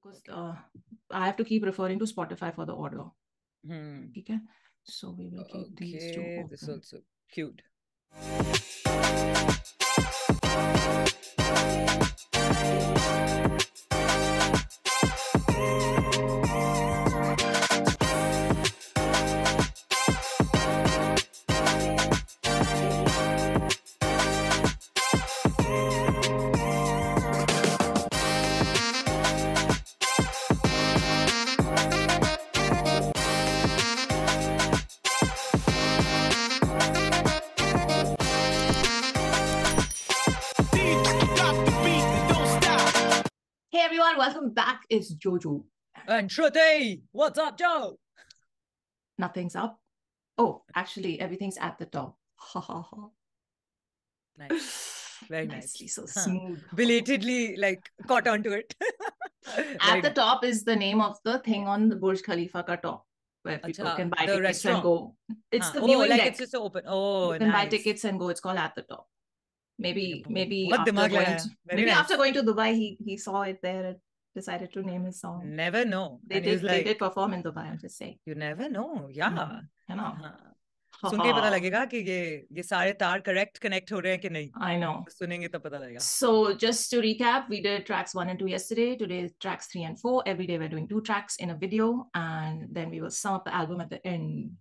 because I have to keep referring to Spotify for the order. Okay, so we will keep these two open. This is also cute. Hey everyone, welcome back. It's Jojo. And Shruti, what's up, Joe? Nothing's up. Oh, actually, everything's at the top. Ha ha ha. Nice. Very Nicely, nice. so smooth. Belatedly, like, caught onto it. At the top is the name of the thing on the Burj Khalifa ka top, where people can buy tickets restaurant. And go. It's the viewing deck. It's just open. Oh, you can buy tickets and go. It's called At the Top. Maybe after going to Dubai, he saw it there and decided to name his song. Never know. They did perform in Dubai, I'm just saying. You never know. Yeah. You know. सुन के पता लगेगा कि ये सारे तार correct connect हो रहे हैं कि नहीं. I know. सुनेंगे तब पता लगेगा. So just to recap, we did tracks 1 and 2 yesterday. Today tracks 3 and 4. Every day we're doing 2 tracks in a video, and then we will sum up the album at the end.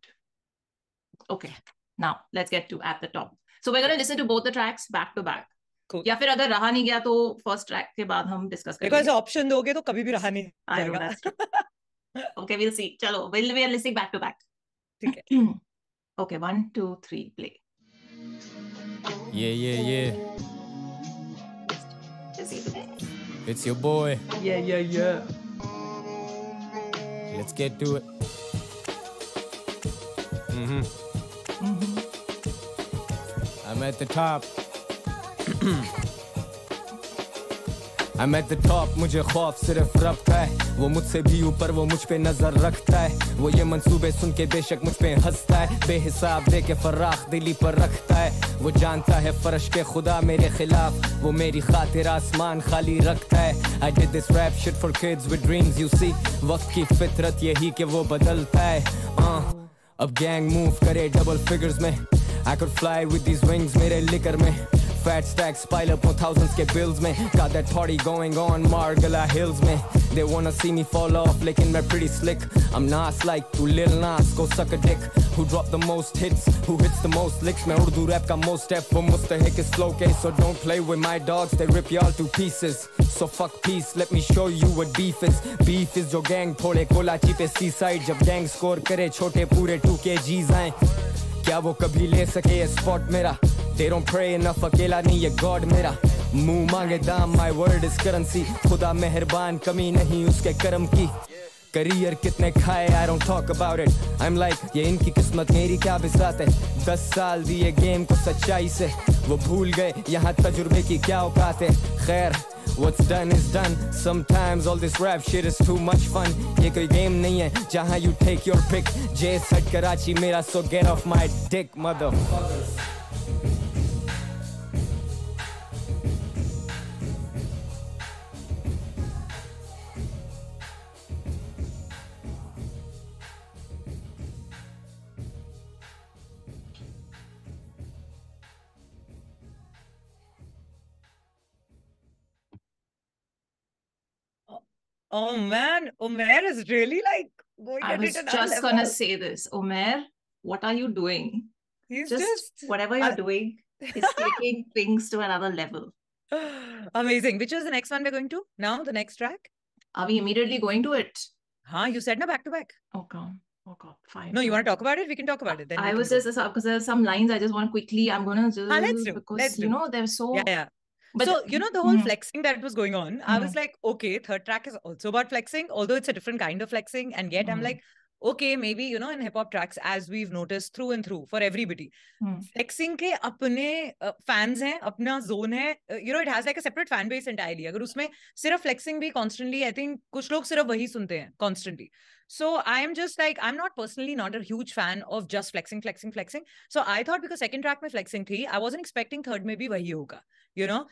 Okay. Now let's get to At the Top. So we're going to listen to both the tracks back to back. Cool. या फिर अगर रहा नहीं गया तो first track के बाद हम discuss करेंगे. Because option दोगे तो कभी भी रहा नहीं जाएगा. I know, that's true. Okay, we'll see. चलो, we are listening back to back. ठीक है. Okay, 1, 2, 3, play. Yeah. It's your boy. Yeah. Let's get to it. I'm at the top. I'm at the top, मुझे खौफ सिर्फ रब का है. वो मुझसे भी ऊपर, वो मुझ पे नजर रखता है. वो ये मंसूबे सुन के बेशक मुझ पे हंसता है. बेहिसाब दे के फराख दिली पर रखता है. वो जानता है फर्श के खुदा मेरे खिलाफ. वो मेरी खातिर आसमान खाली रखता है. I did this rap shit for kids with dreams, you see. वक्त की फितरत यही कि वो बदलता है. अब गैंग मूव करे डबल फिगर्स में. I could fly with these wings मेरे लिकर में. Fat stacks pile up on thousands के bills में. Got that party going on Margala Hills में. They wanna see me fall off लेकिन मैं pretty slick. I'm Nas like to Lil Nas, go suck a dick. Who drop the most hits, who hits the most licks. मैं Urdu rap का most step, वो मुस्तहिक is slow case. So don't play with my dogs, they rip y'all to pieces. So fuck peace, let me show you what beef is. Beef is जो gang फोड़े कोलाची पे seaside. जब gang score करे छोटे पूरे 2 kgs आएं. क्या वो कभी ले सके ये spot मेरा. They don't pray enough, अकेला नहीं ये God मेरा. मुंह मांगे दाम, my word is currency. खुदा मेहरबान, कमी नहीं उसके करम की. करियर कितने खाए, I don't talk about it. I'm like, ये इनकी किस्मत मेरी क्या बिसात है. 10 साल दिए गेम को सच्चाई से. वो भूल गए यहाँ तजुर्बे की क्या औकात है. खैर, what's done is done. Sometimes all this rap shit is too much fun. ये कोई गेम नहीं है जहाँ you take your pick. Jays हट कराची मेरा, so get off my dick, motherfuckers. Oh man, Umair is really like going I at was it just gonna say this. Umair, what are you doing? He's just whatever you're doing is taking things to another level. Amazing. Which is the next one we're going to now? The next track? Are we immediately going to it? You said no, back to back. Oh God, fine. No, you want to talk about it? We can talk about it. Then I was just because there's some lines I just want quickly. I'm gonna just let's do. Because let's you know they're so yeah. But so, you know, the whole flexing that was going on, I was like, okay, third track is also about flexing, although it's a different kind of flexing. And yet I'm like, okay, maybe, you know, in hip-hop tracks, as we've noticed through and through, for everybody, flexing ke apne fans hain, apna zone hai, you know, it has like a separate fan base entirely. Agar usme sirf flexing bhi constantly, I think, kuch log sirf wahi sunte hain, constantly. So I'm just like, I'm not personally not a huge fan of just flexing. So I thought because second track mein flexing thi, I wasn't expecting third mein bhi wahi hoga, you know.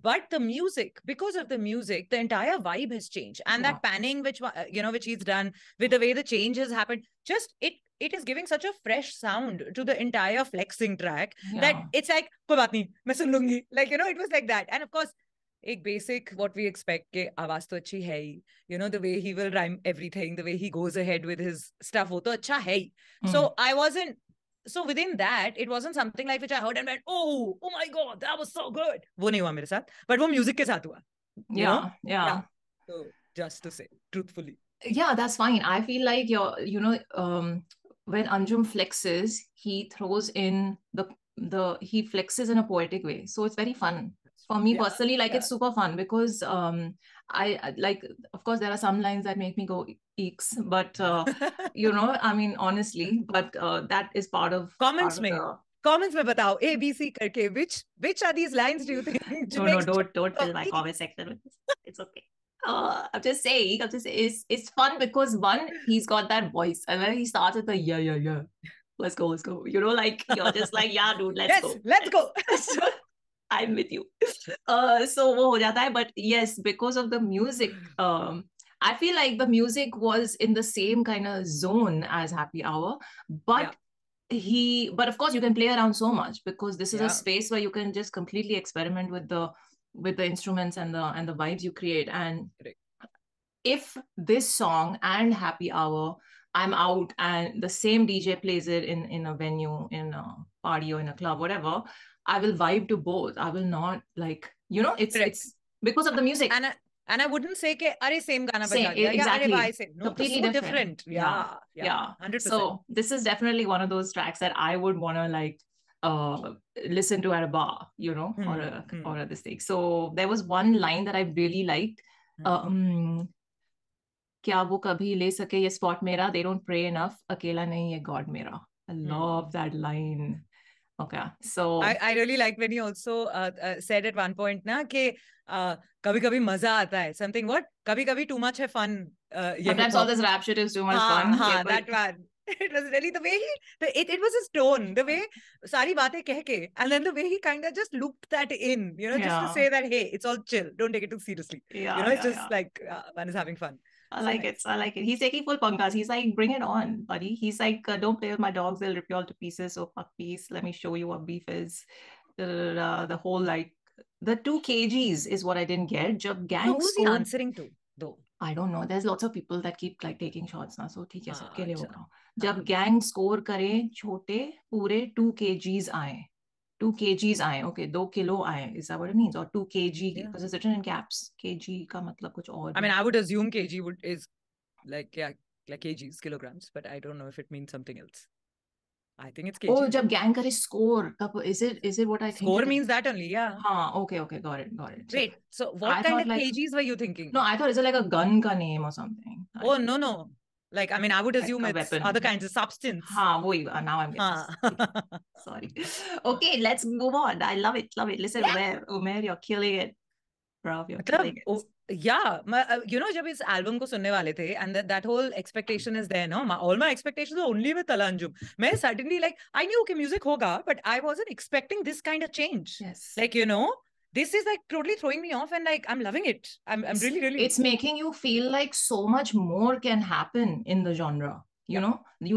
But the music, because of the music, the entire vibe has changed. And that panning, which which he's done, with the way the changes happened, just it is giving such a fresh sound to the entire flexing track that it's like, koi baat nahi, main sun lungi. Like, it was like that. And of course, एक basic what we expect के आवाज तो अच्छी है ही, the way he will rhyme everything, the way he goes ahead with his stuff, वो तो अच्छा है ही. So within that, it wasn't something like which I heard and went, oh my God, that was so good. वो नहीं हुआ मेरे साथ, but वो music के साथ हुआ. Yeah. So just to say, truthfully. Yeah, that's fine. I feel like when Anjum flexes, he throws in he flexes in a poetic way. So it's very fun. For me personally, it's super fun because I like, of course, there are some lines that make me go eeks, but I mean, honestly, but that is part of comments mein batao A, B, C karke, which are these lines do you think? No, don't fill my comment section with this. It's okay. I'm just saying, it's fun because one, he's got that voice, and when he starts with the yeah, let's go, like you're just like, yeah, dude, let's go. I'm with you. So wo ho jata hai, but yes, because of the music, I feel like the music was in the same kind of zone as Happy Hour, but but of course you can play around so much because this is a space where you can just completely experiment with the instruments and the vibes you create. And if this song and Happy Hour, I'm out and the same DJ plays it in a venue, in a party or in a club, whatever, I will vibe to both. I will not it's because of the music. And I wouldn't say ke are same gana baja diya. Exactly. Yeah, same. No, completely so different. Yeah. 100%. So this is definitely one of those tracks that I would want to listen to at a bar, or at this thing. So there was one line that I really liked. क्या वो कभी ले सके ये spot मेरा, they don't pray enough, अकेला नहीं ये God मेरा. I love that line. Okay, so I really like when he also said at one point na ke kabhi maza aata hai, something what kabhi too much hai fun. Sometimes all this rap shit is too much fun. That one. It was really the way it was his tone, the way sari baatein keh ke, and then the way he kind of just looped that in, just to say that, hey, it's all chill, don't take it too seriously. It's just like one is having fun. I like it. He's taking full punkas. He's like, bring it on, buddy. He's like, don't play with my dogs. They'll rip you all to pieces. So fuck peace. Let me show you what beef is. The whole the 2 kgs is what I didn't get. Jab gang who's he answering to though? I don't know. There's lots of people that keep taking shots now. So theek hai, sabke liye ho raha. Jab gang score kare, chote pure 2 kgs aaye. 2 kgs आए, okay, 2 kilo आए, is that what it means? Or 2 kg, because it's written in caps. Kg का मतलब कुछ और. I mean, I would assume kg is like kgs, kilograms, but I don't know if it means something else. I think it's kg. Oh, जब gang करे score, is it what I think? Score means that only, yeah. Okay, got it. Wait, so what kind of kgs were you thinking? No, I thought it's like a gun ka name or something. Oh, no. Like, I mean, I would assume it's weapon. Other kinds of substance. Now I'm getting sorry. Okay, let's move on. I love it. Listen, Umair, you're killing it. Bro, you're killing it. Yeah, जब इस album को सुनने वाले थे, and that whole expectation is there, no? All my expectations are only with Talhah Anjum. मैं suddenly I knew okay, music होगा, but I wasn't expecting this kind of change. Yes. This is totally throwing me off, and I'm loving it. I'm really. It's making you feel like so much more can happen in the genre. You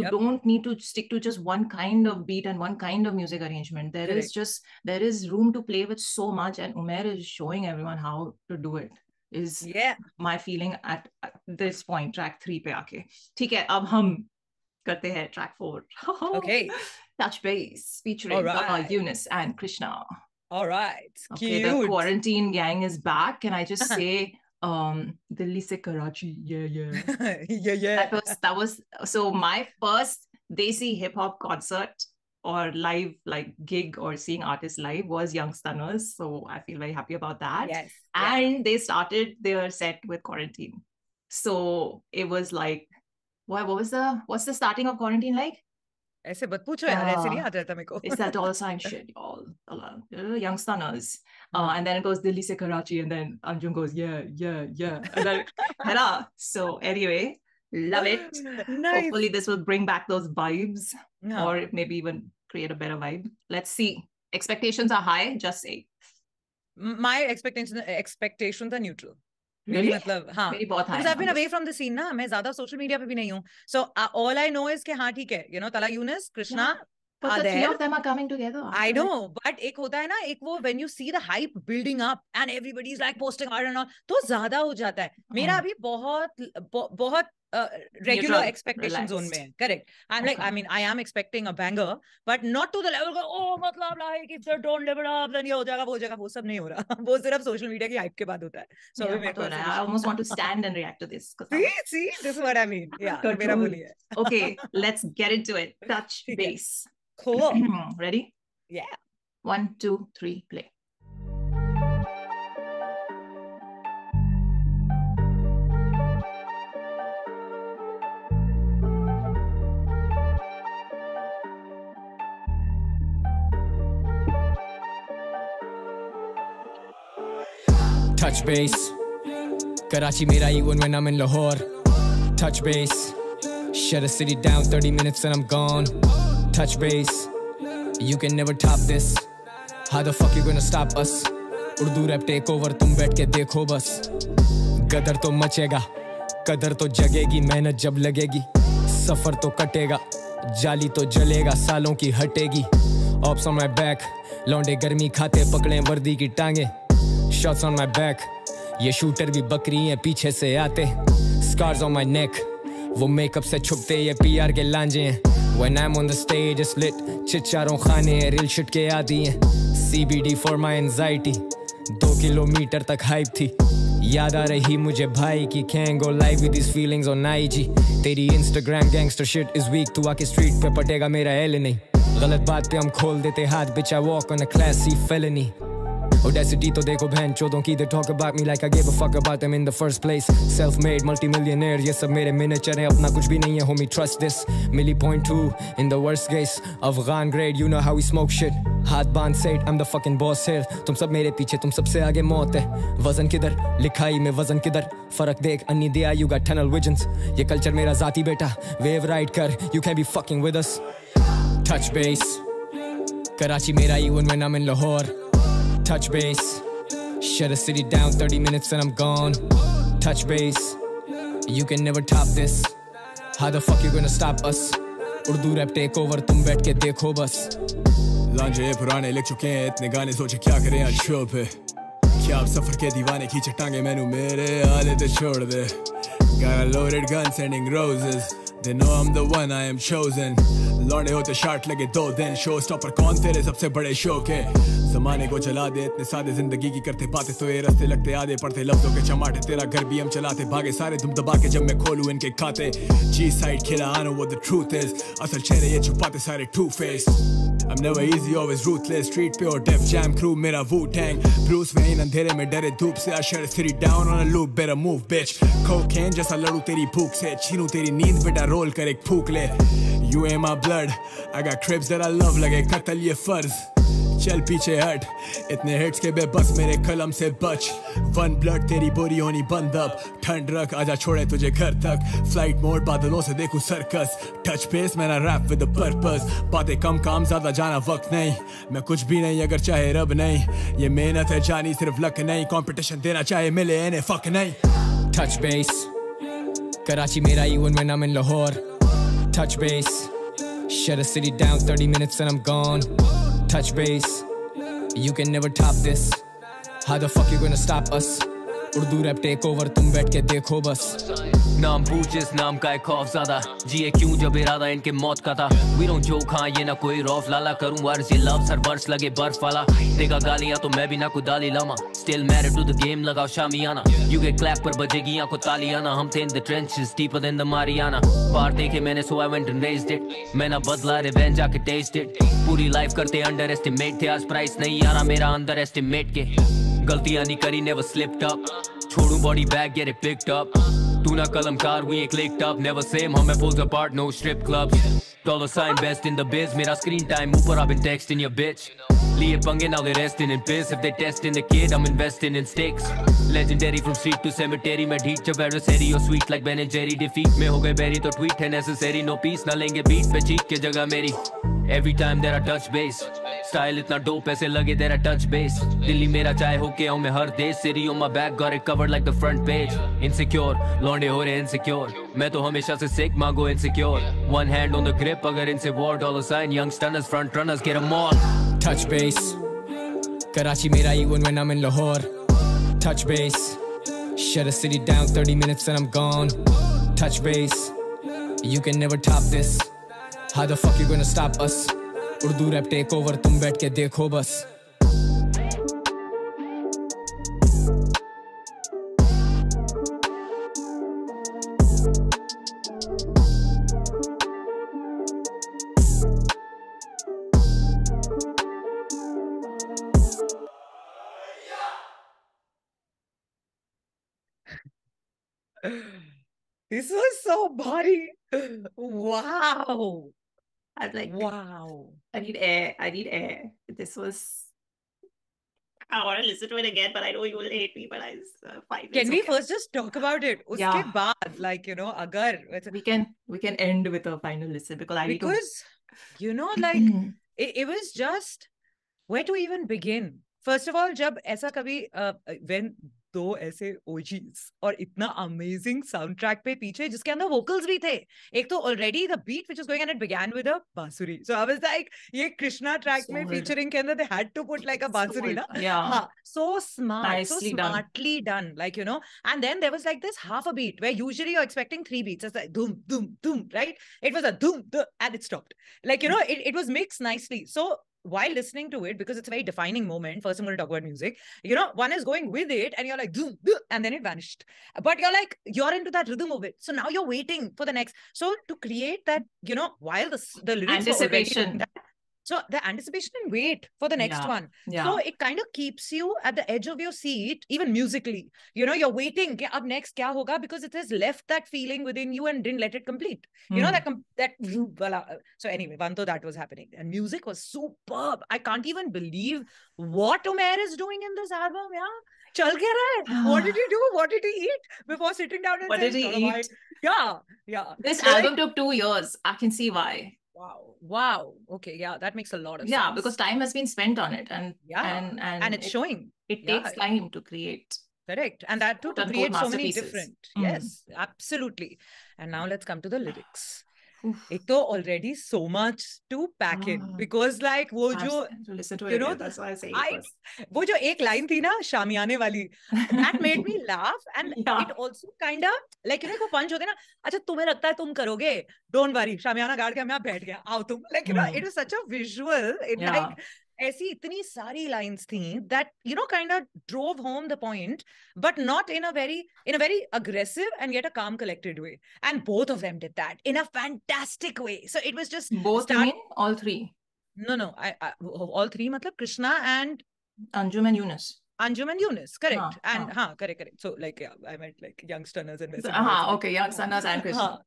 don't need to stick to just one kind of beat and one kind of music arrangement. There is room to play with so much, and Umair is showing everyone how to do it. Is my feeling at this point. Track 3 पे आके. ठीक है, अब हम करते हैं track 4. Okay. Touch Base featuring Yunus and Krishna. All right. Okay, cute. The quarantine gang is back. Can I just say, Delhi se Karachi, yeah. yeah. That was so my first Desi hip hop concert or live gig or seeing artists live was Young Stunners. So I feel very happy about that. Yes. And they started their set with Quarantine. So it was like, what's the starting of Quarantine like? ऐसे मत पूछो यार, ऐसे नहीं आता था मेरे को. It's that $sign shit, y'all. Young Stunners. And then it goes Delhi se Karachi, and then Anjum goes, yeah. And then, so anyway, Love it. Nice. Hopefully this will bring back those vibes, Yeah. or maybe even create a better vibe. Let's see. Expectations are high, just say. My expectations are neutral. Really? मतलब हाँ, मेरी बहुत because high I've been numbers. away from the scene ना, मैं ज़्यादा social media पे भी नहीं हूँ. So all I know is कि हाँ ठीक है, you know, Talhah, Yunus, Krishna Yeah, but are the three there. of them are coming together. I know, but एक होता है ना, एक वो when you see the hype building up and everybody's like posting hard and all, तो ज़्यादा हो जाता है. मेरा अभी बहुत regular Neutral, expectation zone relaxed. में है. Correct. I'm like, I mean, I am expecting a banger, but not to the level of, oh, मतलब like if they don't live it up, then ये हो जाएगा, वो सब नहीं हो रहा. वो सिर्फ social media की hype के बाद होता है. So Yeah, अभी मेरे को I almost want to stand and react to this. See, this is what I mean. Yeah, मेरा वो नहीं है. Okay, let's get into it. Touch base. Cool. Ready? Yeah. 1, 2, 3, play. Touch base. Karachi mera even when I'm in Lahore. Touch base. Shut a city down 30 minutes and I'm gone. Touch base. You can never top this. How the fuck you gonna stop us? Urdu rap take over, तुम बैठ के देखो बस. गदर तो मचेगा, कदर तो जगेगी, मेहनत जब लगेगी, सफर तो कटेगा, जाली तो जलेगा, सालों की हटेगी. Ops on my back, लौंडे गर्मी खाते पकड़े वर्दी की टांगे. Shots on my back, ये शूटर भी बकरी हैं पीछे से आते. Scars on my neck, वो मेकअप से छुपते ये PR के लांजे हैं. When I'm on the stage it's lit, चिच्चारों खाने हैं, real shit के आदी हैं. CBD for my anxiety, 2 kilometre तक हाइप थी. याद आ रही मुझे भाई की, can't go live with these feelings on IG. तेरी Instagram gangster shit is weak, तू आके street पे पटेगा मेरा L नहीं. गलत बात पे हम खोल देते हाथ, bitch I walk on a class C felony. Audacity to dekho bhai chodon ki, they talk about me like I gave a fuck about them in the first place. Self-made multi-millionaire, ye sab mere miniature hai, apna kuch bhi nahi hai homie, trust this. Milli point 2 in the worst case, Afghan grade, you know how we smoke shit. Haath band said, I'm the fucking boss here. Tum sab mere piche, tum sabse aage maut hai. Wazan kidhar, likhai mein wazan kidhar, farak dekh anni diya, you got tunnel visions. Ye culture mera zati beta, wave ride kar, you can't be fucking with us. Touch base. Karachi mera even when I'm in Lahore. Touch base. Shut a city down 30 minutes and I'm gone. Touch base. You can never top this. How the fuck you gonna stop us? Urdu rap take over, तुम बैठ के देखो बस. लांजे पुराने लिख चुके हैं इतने गाने, सोचे क्या करें आज शो पे. क्या आप सफर के दीवाने खींचे टांगे, मैनू मेरे आले ते छोड़ दे. Got a loaded gun sending roses. They know I'm the one, I am chosen. लौंडे होते शार्ट लगे 2 दिन, शो स्टॉपर कौन तेरे सबसे बड़े शो के. ज़माने को चला दे इतने सादे, जिंदगी की करते बातें तो ये रास्ते लगते आधे, पढ़ते लफ्ज़ों के चमाटे, तेरा घर भी हम चलाते, भागे सारे तुम दबा के जब मैं खोलूं इनके खाते. G side killer, I know what the truth is. असल चेहरे ये छुपाते सारे two face. I'm never easy, always ruthless. Street पे और Def Jam crew मेरा Wu-Tang. Bruce Wayne अंधेरे में डरे धूप से, I shut the city down on a loop, better move bitch. Cocaine जैसा लड़ू तेरी भूख से, छीनू तेरी नींद बेटा रोल कर एक फूक ले. You ain't my blood, I got cribs that I love, लगे कत्ल ये फर्ज. चल पीछे हट, इतने हिट्स के बेबस मेरे कलम से बच. One blood तेरी बोरी होनी बंद अब, ठंड रख आजा छोड़े तुझे घर तक. Flight mode बादलों से देखूं सर्कस. Touch base मैंने rap with a purpose. बातें कम काम ज़्यादा जाना वक्त नहीं. मैं कुछ भी नहीं अगर चाहे रब नहीं. ये मेहनत है जानी सिर्फ लक नहीं. Competition देना चाहे मिले इन्हें fuck नहीं. Touch base. Karachi mera even when I'm in Lahore. Touch base. Shut a city down 30 minutes and I'm gone. Touch base. You can never top this. How the fuck you gonna stop us? Urdu rap take over, तुम बैठ के देखो बस. नाम पूछ जिस नाम का एक खौफ ज़्यादा, जिए क्यों जब इरादा इनके मौत का था. We don't joke, हाँ ये ना कोई रौफ लाला, करूँ वर्स ये लफ्ज़ हर वर्स लगे बर्फ वाला. देगा गालियाँ तो मैं भी ना कोई दाली Lama. Still married to the game, लगाओ शामियाना. You get clap पर बजेगी आँखों तालियाना. हम थे in the trenches, deeper than the Mariana. पार देखे मैंने so I went and raised it. मैं ना बदला revenge आके taste it. पूरी life करते underestimate थे, आज price नहीं आ रहा मेरा underestimate के. गलतियाँ नहीं करी, never slipped up. छोड़ूं body bag, get it picked up. तू ना कलमकार, we ain't clicked up, never same, हमें pulls apart, no strip clubs. $sign best in the biz, मेरा screen time ऊपर, I've been texting your bitch. लिए पंगे, now they resting in piss. If they testing the kid, I'm investing in stakes. Legendary from street to cemetery, मैं ढीठ जब adversary or sweet like Ben and Jerry. Defeat में हो गए berry तो tweet है necessary. No peace ना लेंगे beat पे cheek के जगह मेरी. Every time that I touch base, style इतना dope ऐसे लगे that I touch base. Delhi मेरा चाहे हो के आऊँ मैं हर देश. City on my back, got it covered like the front page. Insecure, लौंडे हो रहे insecure. मैं तो हमेशा से sick, मांगो insecure. One hand on the grip, अगर इनसे war, $sign, young stunners, front runners, get them all. Touch base, Karachi mera even when I'm in Lahore. Touch base, shut a city down 30 minutes and I'm gone. Touch base, you can never top this. How the fuck you gonna stop us? Urdu rap take over, tum बैठ के देखो बस. This was so body. Wow. I'm like, wow. I need air. I need air. This was. I want to listen to it again, but I know you will hate me. But I find. Can we first just talk about it? Uske Yeah. baad, like, you know, agar we can end with a final listen because you know, like it was just where to even begin. First of all, जब ऐसा कभी when दो ऐसे OGs और इतना amazing soundtrack पे पीछे जिसके अंदर vocals भी थे. एक तो already the beat which was going and it began with a bansuri. So I was like, ये Krishna track में featuring के अंदर they had to put like a bansuri, na? Yeah. हाँ, so smart, Nicely so smartly done. Like, you know, and then there was like this half a beat where usually you're expecting 3 beats. It's like doom, doom, doom, right? It was a doom, doom, and it stopped. Like, you know, it was mixed nicely. So while listening to it, because it's a very defining moment, first I'm going to talk about music, you know, one is going with it and you're like, doom, doom, and then it vanished. But you're like, you're into that rhythm of it. So now you're waiting for the next. So to create that, you know, while the lyrics anticipation. So the anticipation and wait for the next one. Yeah. So it kind of keeps you at the edge of your seat, even musically. You know, you're waiting, ke ab next kya hoga? Because it has left that feeling within you and didn't let it complete. You know, that so anyway, Vanto, that was happening. And music was superb. I can't even believe what Umair is doing in this album. Yeah. Chal kya raha hai? What did he do? What did he eat before sitting down and what did he eat? Yeah. This album took 2 years. I can see why. Wow. Okay, yeah, that makes a lot of sense. Yeah, because time has been spent on it, and it's showing. It takes time to create. Correct, and that too to create so many different. Yes, absolutely. And now let's come to the lyrics. Ek to already so much to pack in because like wo jo listen to it, you know, that's why I say wo jo ek line thi na shamiyane wali, that made me laugh, and it also kind of like, you know, wo punch hote na, acha tumhe lagta hai tum karoge, don't worry, shamiyana gaad ke main बैठ गया, आओ तुम, like, you know, it was such a visual, it like ऐसी इतनी सारी lines थी that, you know, kind of drove home the point, but not in a very aggressive and yet a calm, collected way. And both of them did that in a fantastic way. So it was just both. You mean all three? No, I all three. Matlab Krishna and Anjum and Yunus. Anjum and Yunus, correct. Correct. So like, yeah, I meant like young stunners and okay, young stunners and Krishna.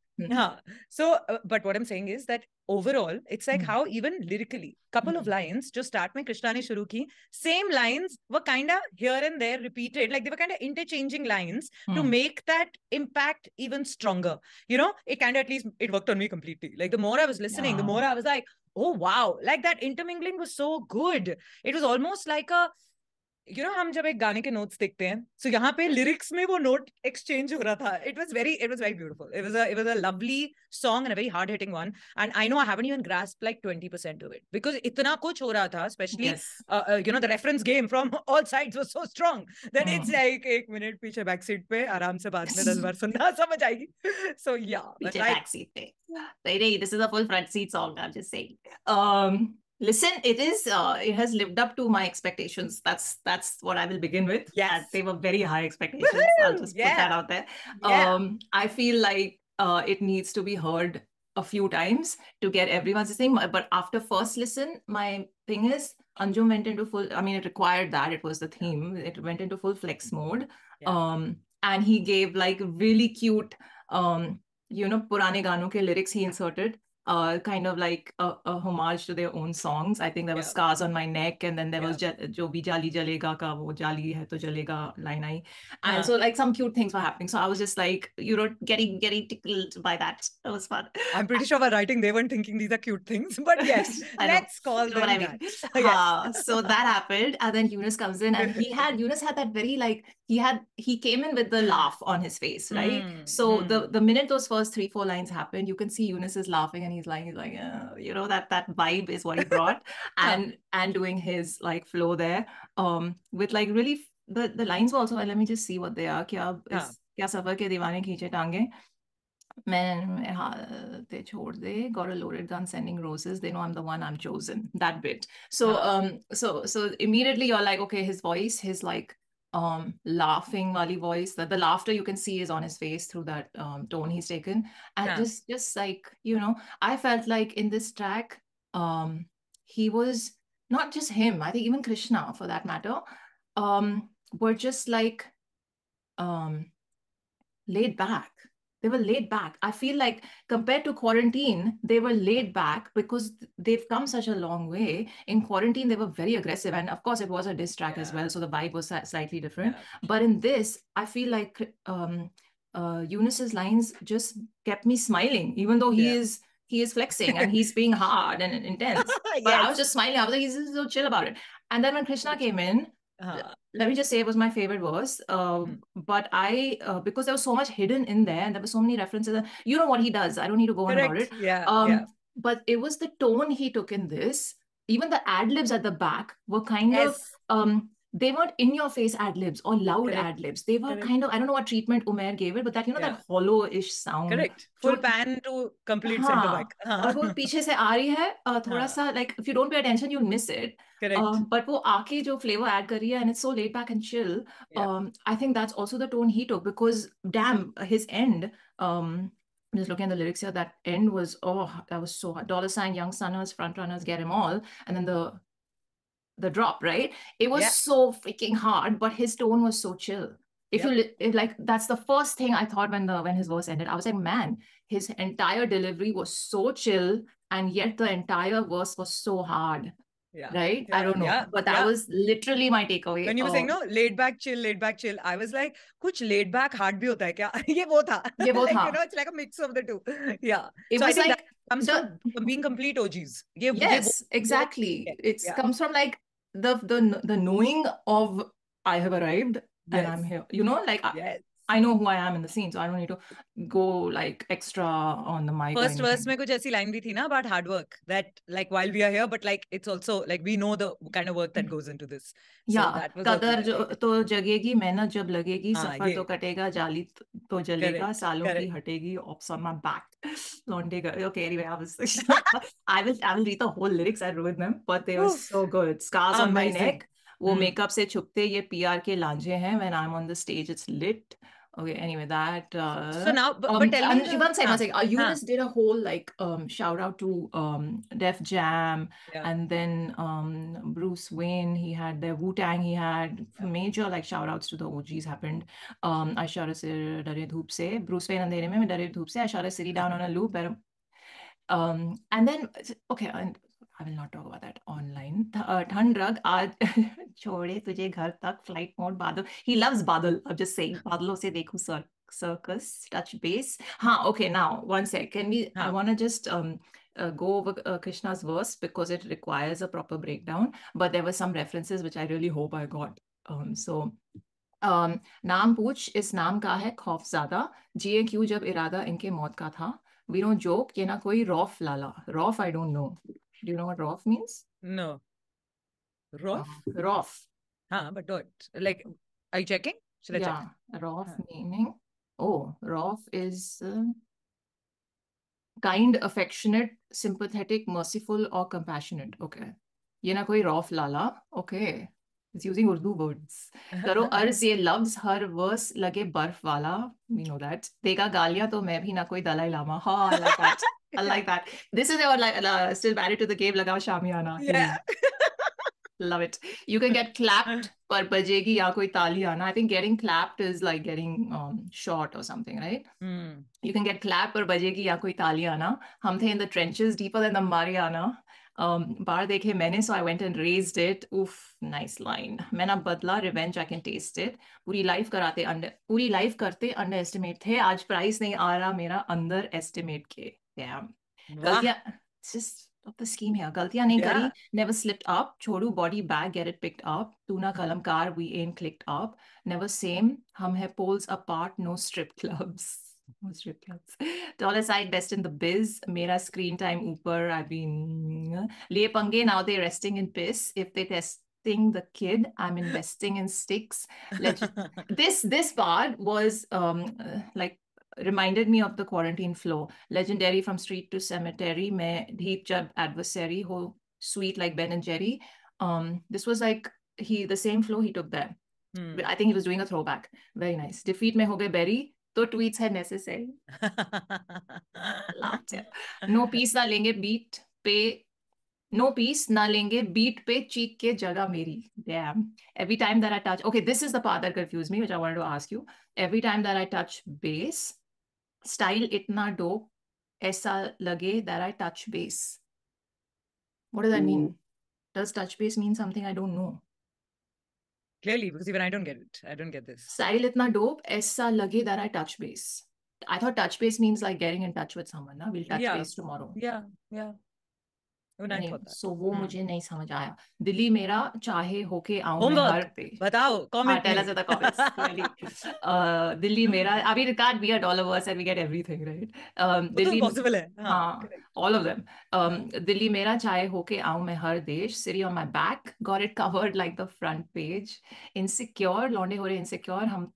So, but what I'm saying is that overall, it's like how even lyrically, couple of lines, just start mein Krishna ne shuru ki, same lines were kind of here and there repeated, like they were kind of interchanging lines to make that impact even stronger. You know, it kind of, at least it worked on me completely. Like the more I was listening, the more I was like, oh wow, like that intermingling was so good. It was almost like a, you know, हम जब एक गाने के notes देखते हैं, so यहाँ पे lyrics में वो note exchange हो रहा था. It was very beautiful. It was a lovely song and a very hard hitting one. And I know I haven't even grasped like 20% of it because इतना कुछ हो रहा था, especially you know, the reference game from all sides was so strong that it's like 1 minute पीछे back seat पे आराम से बाद में 10 बार सुनना समझ आएगी. So yeah, पीछे back seat पे. नहीं, this is a full front seat song. I'm just saying. Listen, it has lived up to my expectations. That's what I will begin with. Yes. They were very high expectations. I'll just put that out there. I feel like it needs to be heard a few times to get everyone's thing. But after first listen, my thing is Anjum went into full, I mean, it required that. It was the theme. It went into full flex mode. and he gave like really cute, purane ganon ke lyrics he inserted. Kind of like a homage to their own songs. I think there was Scars on My Neck, and then there was Jo Bhi Jali Jalega ka wo Jali hai to jalega line ai. And so like some cute things were happening. So I was just like, getting tickled by that. It was fun. I'm pretty sure by writing they weren't thinking these are cute things, but yes, let's call them that. Yes. So that happened, and then Yunus comes in, and Yunus had that very like he came in with the laugh on his face, right? So the minute those first 3-4 lines happened, you can see Yunus is laughing, and he's like that vibe is what he brought, and doing his like flow there, with like really the lines were also. Let me just see what they are. Kya safar ke deewane खींचे टांगे, they छोड़ दे, got a loaded gun sending roses, they know I'm the one, I'm chosen. That bit. So so immediately you're like, okay, his voice, his like laughing wali voice, the laughter you can see is on his face through that tone he's taken. And just like, I felt like in this track, he was not just him, I think even Krishna for that matter, were just like laid back. They were laid back. I feel like compared to Quarantine, they were laid back because they've come such a long way. In Quarantine, they were very aggressive. And of course, it was a diss track as well. So the vibe was slightly different. But in this, I feel like Yunus's lines just kept me smiling, even though he is flexing and he's being hard and intense. But I was just smiling. I was like, he's so chill about it. And then when Krishna came in, let me just say it was my favorite verse. But because there was so much hidden in there and there were so many references, you know what he does. I don't need to go on about it. But it was the tone he took in this. Even the ad-libs at the back were kind of, they weren't in-your-face ad-libs or loud ad-libs. They were kind of, I don't know what treatment Umair gave it, but that, that hollow-ish sound. Correct. Full pan to complete center back. और वो पीछे से आ रही है, थोड़ा सा, like, if you don't pay attention, you'll miss it. Correct. But वो आके जो flavor add कर रही है, and it's so laid back and chill. I think that's also the tone he took, because damn, his end, I'm just looking at the lyrics here, that end was, that was so hard. $, young sunners, front runners, get them all. And then the drop, right? It was so freaking hard, but his tone was so chill. If like, that's the first thing I thought when his verse ended. I was like, man, his entire delivery was so chill, and yet the entire verse was so hard. Right? I don't know. But that was literally my takeaway. When you were saying, no, laid back, chill, I was like, kuch laid back, hard bhi hota hai kya? Ye wo tha. Ye wo tha. You know, it's like a mix of the two. Yeah. It was like, that comes from being complete OGs. Yes, exactly. It comes from like the knowing of, I have arrived and I'm here. Like, I know who I am in the scene, so I don't need to go like extra on the mic. First verse mein kuch aisi line bhi thi na about hard work, that like while we are here, but like it's also like we know the kind of work that goes into this. So that was कदर तो जगेगी, मेहनत जब लगेगी, सफर तो कटेगा, जाली तो जलेगा, सालों की हटेगी, ops on my back. Okay, anyway, I will read the whole lyrics. I wrote them, but they were so good. Scars on my neck. वो मेकअप से छुपते ये PR के लांझे हैं. When I'm on the stage, it's lit. Okay, anyway, that so now but tell me one second. Yunus did a whole like shout out to Def Jam, and then Bruce Wayne, he had their Wu-Tang, he had major like shout outs to the OGs happened. Aishara se dare dhoop se, Bruce Wayne andhere mein dare dhoop se, Aishara sitting down on a loop, and then okay, and I will not talk about that online. Thand Rag, aaj chhode tujhe ghar tak, flight mode, Badal. He loves Badal. I'm just saying, Badalon se dekho circus, touch base. Okay, now, one sec. I want to just go over Krishna's verse because it requires a proper breakdown. But there were some references which I really hope I got. नाम पूछ इस नाम का है खौफज़ादा, जिए क्यों जब इरादा इनके मौत का था. We don't joke, ये ना कोई रौफ लाला. Rauff, I don't know. Do you know what Rauff means? No. Rauff? Rauff. But what? Like, are you checking? Should I check? Rauff meaning, Rauff is kind, affectionate, sympathetic, merciful, or compassionate. Okay. ये ना कोई रौफ लाला. Okay. It's using Urdu words. करो अर्ज ये लफ्ज हर verse लगे बर्फ वाला. We know that. देगा गालियां तो मैं भी ना कोई Dalai Lama. I like that. I like that. This is our like still married to the game. Lagao Shamiana. Yeah. Love it. You can get clapped पर बजेगी या कोई ताली आना. I think getting clapped is like getting shot or something, right? You can get clapped पर बजेगी या कोई ताली आना. हम थे in the trenches deeper than the Mariana. बार देखे मैंने, so I went and raised it. Oof, nice line. मैं ना बदला, revenge, I can taste it. पूरी लाइफ करते underestimate थे. आज प्राइस नहीं आ रहा मेरा अंदर estimate के. Damn. गलतियां, it's just of the scheme here. गलतियां नहीं करी, never slipped up. छोड़ू body bag, get it picked up. तू ना कलमकार, we ain't clicked up. Never same, हम है poles apart, no strip clubs. No strip clubs. Dollar side best in the biz. मेरा screen time ऊपर. I've been लिए पंगे, now they resting in piss. If they testing the kid, I'm investing in sticks. This part was like reminded me of the quarantine flow. Legendary from street to cemetery. Mein deep jab adversary ho, sweet like Ben and Jerry. This was like the same flow he took there. I think he was doing a throwback. Very nice. Defeat mein ho gaye berry. तो tweets है necessary. Laughed. No peace ना लेंगे beat पे. No peace ना लेंगे beat पे cheek के जगह मेरी. Damn. Every time that I touch. Okay, this is the part that confused me, which I wanted to ask you. Every time that I touch bass, style itna dope, ऐसा लगे that I touch bass. What does that mean? Does touch bass mean something I don't know? Clearly, because even I don't get it. I don't get this. Style itna dope, ऐसा लगे that I touch base. I thought touch base means like getting in touch with someone. Na? We'll touch base tomorrow. Yeah. So वो मुझे नहीं समझ आया. दिल्ली मेरा चाहे होके आऊं मैं हर पे. बताओ, comment. Tell us in the comments. Delhi मेरा. I mean, it can't be a dollar verse and we get everything, right? Delhi possible है. All of them. दिल्ली मेरा चाहे होके आऊं मैं हर देश. City on my back, got it covered like the front page. Insecure, लौंडे हो रहे insecure.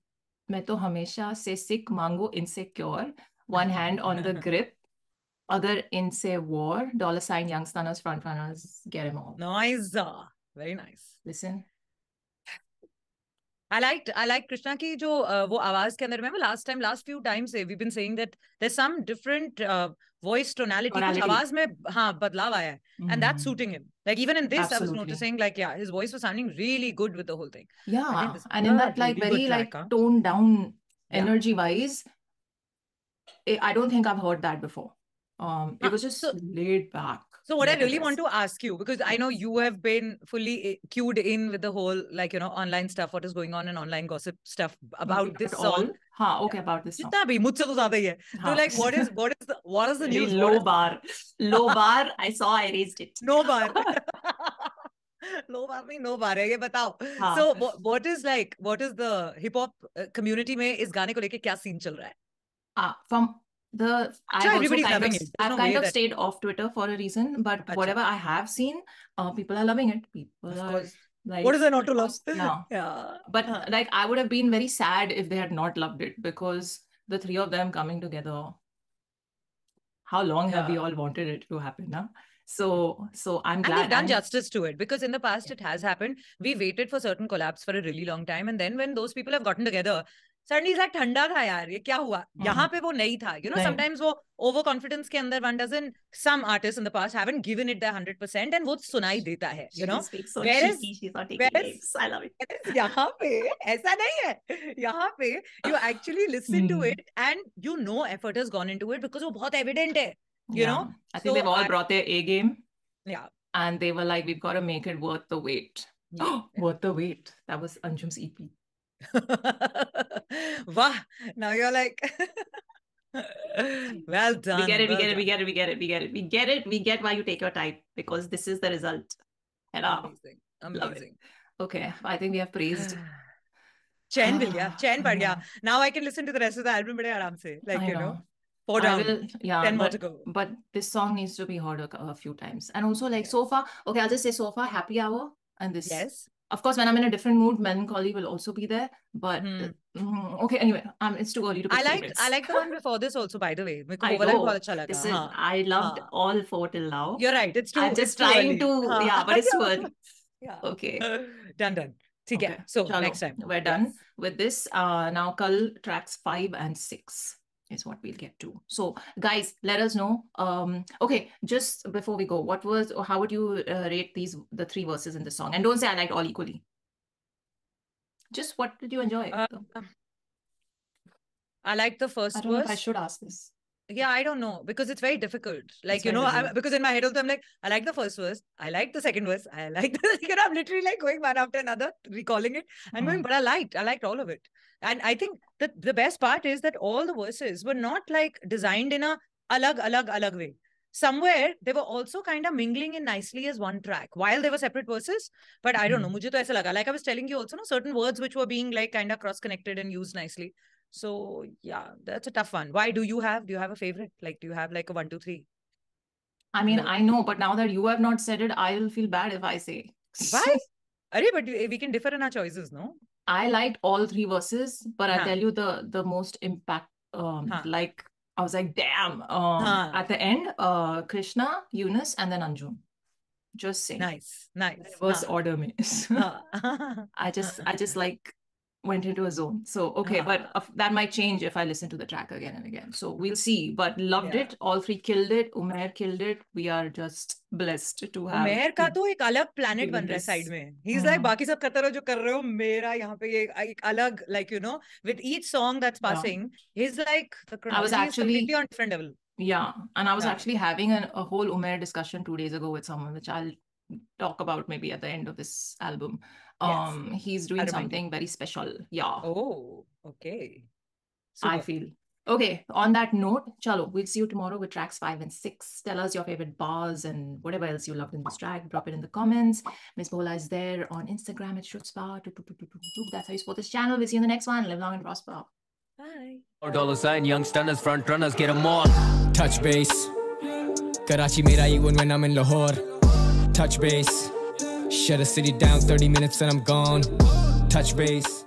मैं तो हमेशा से sick मांगो insecure. One hand on the grip. अगर इनसे war, dollar sign youngsters, front runners, get them all. Nice. Very nice. Listen. I like Krishna ki jo wo आवाज के अंदर में last few times we've been saying that there's some different voice tonality. कुछ आवाज में बदलाव आया है, and that's suiting him. Like even in this, absolutely. I was noticing like his voice was sounding really good with the whole thing. Yeah, and in that like really very like toned down energy wise, I don't think I've heard that before. It was just laid back. So what I really want to ask you, because I know you have been fully cued in with the whole, like, online stuff, what is going on and online gossip stuff about this song. Okay, about this song. Jitna bhi, mujhse to zyada hi hai. So like, what is the news? Low bar. I raised it. No bar. No bar hai, ye batao. So what is the hip hop community में इस गाने को लेके क्या scene चल रहा है? From I've kind of stayed off Twitter for a reason, but whatever I have seen, people are loving it. People are like, what is there not to love? Yeah. But like, I would have been very sad if they had not loved it, because the three of them coming together, how long have we all wanted it to happen? Huh? So I'm glad. And they've done justice to it, because in the past it has happened. We waited for certain collabs for a really long time, and then when those people have gotten together, suddenly it's like ठंडा था यार, ये क्या हुआ? यहाँ पे वो नहीं था. Sometimes वो overconfidence के अंदर one doesn't, some artists in the past haven't given it their 100% and वो सुनाई देता है, She speaks so cheeky, she's not taking names. I love it. यहाँ पे ऐसा नहीं है. यहाँ पे you actually listen to it and effort has gone into it, because वो बहुत evident है. You know? I think they've all brought their A game. Yeah. And they were like, we've got to make it worth the wait. Worth the wait. That was Anjum's EP. Wow. Now you're like, well done. We get why you take your time, because this is the result. Hello. Amazing. Okay. I think we have praised. Chain pad gaya. Now I can listen to the rest of the album bade aaram se. Like, 4 down, 10 more to go. But this song needs to be heard a few times. And also like so far, okay, I'll just say so far, Happy Hour and this. Yes. Of course, when I'm in a different mood, Melancholy will also be there. But okay, anyway, it's too early to pick favorites. I like the one before this also, by the way. I loved all 4 till now. You're right. It's too. I'm just trying to, but it's too early. Yeah. Okay. Done. Okay. So next time we're done with this. Now, Kal tracks 5 and 6. is what we'll get to. So guys, let us know. Okay, just before we go, how would you rate the 3 verses in the song? And don't say I liked all equally. Just what did you enjoy? I like the first verse. I don't know if I should ask this. Yeah, I don't know, because it's very difficult. Like, because in my head also I'm like, I like the first verse, I like the second verse, I like the second. I'm literally like going one after another, recalling it and going, but I liked all of it. And I think that the best part is that all the verses were not like designed in a alag way. Somewhere they were also kind of mingling in nicely as one track while they were separate verses. But I don't know, mujhe to aisa laga. Like I was telling you also, certain words which were being like kind of cross-connected and used nicely. So yeah, that's a tough one. Do you have a favorite? Like, do you have like a 1, 2, 3? I mean, I know, but now that you have not said it, I will feel bad if I say. Why? But we can differ in our choices, no? I liked all 3 verses, but I'll tell you the most impact, like, I was like, damn, at the end, Krishna, Yunus, and then Anjum. Just saying. Nice. Reverse order me. I just like went into a zone. So, okay, but that might change if I listen to the track again and again. So we'll see, but loved it. All 3 killed it. Umair killed it. We are just blessed to have. Umair ka to ek alag planet ban raha hai side mein. He's like, baaki sab karte raho jo kar rahe ho, mera yahan pe ek alag, like, with each song that's passing, he's like, the chronology is completely on different level. Yeah, and I was actually having a whole Umair discussion 2 days ago with someone, which I'll talk about maybe at the end of this album. He's doing something very special. Yeah. Oh, okay. Super. I feel. Okay, on that note, chalo, we'll see you tomorrow with tracks 5 and 6. Tell us your favorite bars and whatever else you loved in this track. Drop it in the comments. Miss Bola is there on Instagram at SHRUTSPA. That's how you support this channel. We'll see you in the next one. Live long and prosper. Bye. $, young stunners, front runners, get them all. Touch base. Karachi mera even when I'm in Lahore. Touch base. Shut a city down 30 minutes and I'm gone. Touch base.